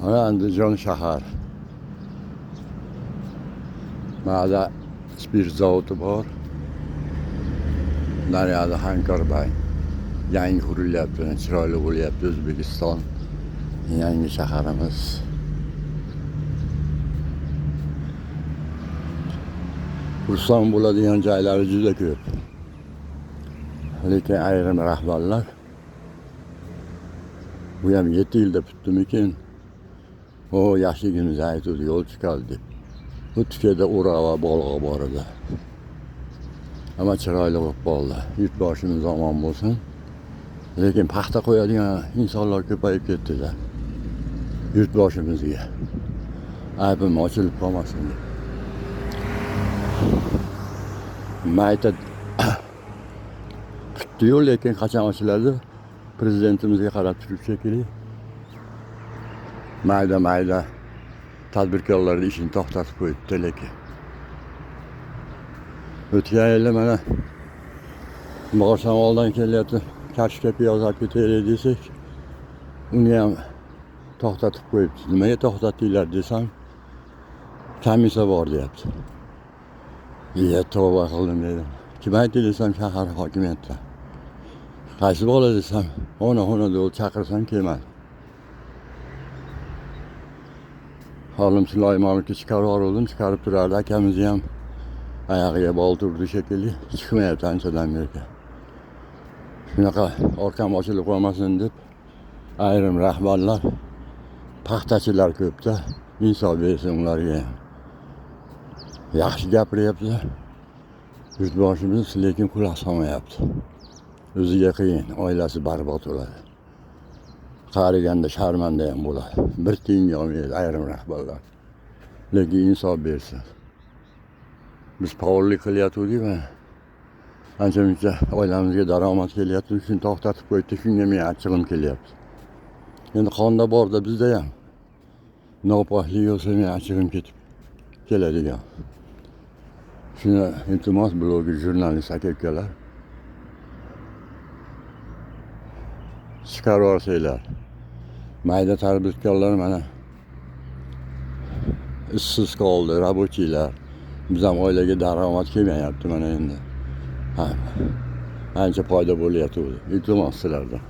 Andijon shahar. Mana spirt zavodi bor. Naryoqda Hamkorbank. Yangi qurilyapti, chiroyli bo'lyapti O'zbekiston. Yangi shaharimiz. Xursand bo'ladigan joylari juda ko'p. Lekin ayrim rahbarlar bu ham 7 yilda bitdimikin? O yoshligimiz aytdi, yo'l chiqadi deb. Bu tikada o'ra va bolg'a bor edi. Ama chiroyli bo'lib qoldi. Yurtboshimiz omon bo'lsin. Lekin paxta qo'yadigan insonlar ko'payib ketdi-da. Yurtboshimizga. Aybim ochilib qolmasin deb. Mayta kutdi-yu, lekin qachon ochiladi? Prezidentimizga qarab turib shekilli. Mayda tadbirkorlarning ishini to'xtatib qo'yibdi lekin. O'tgan yili mana Bog'ishamoldan kelyapti, Kashfga piyoz olib ketaylik desak, uni ham to'xtatib qo'yibdi. Nimaga to'xtatdinglar desam, komissiya bor deyapti. Tavba qildim dedim. Kim aytdi desam, shahar hokimiyatdan. Qaysi bola desam, ona deb chaqirsam kelmadi. Halim Sulaymonovga chiqarib yubordim, chiqarib turardi. Akamiz ham oyog'iga bol turdi shekilli, chiqmayapti anchadan beri. Shunaqa orqam ochilib qolmasin deb ayrim rahbarlar, paxtachilar ko'pda, insof bersin ularga ham. Yaxshi gapiryapti. Yurtboshimiz lekin quloq solmayapti. O'ziga qiyin, oilasi barbod bo'ladi. Qariganda sharmanda ham bo'ladi. Bir tiyinga olmaydi ayrim rahbarlar. Lekin insof bersin. Biz faollik qilyapmiz-ku. Ancha-muncha oilamizga daromad kelyapti, shuni to'xtatib qo'yibdi, shunga men achchig'im kelyapti. Endi qonda borda bizda ham. Nopoklik bo'lsa men achchig'im ketib keladigan. Shuni iltimos bloger jurnalist aka-ukalar chiqarib yuborsanglar. Mayda tadbirkorlar mana ishsiz qoldi, rabochiylar. Biz ham oilaga daromad kelmayapti mana endi. Ancha foyda bo'lyapti. Iltimos sizlardan.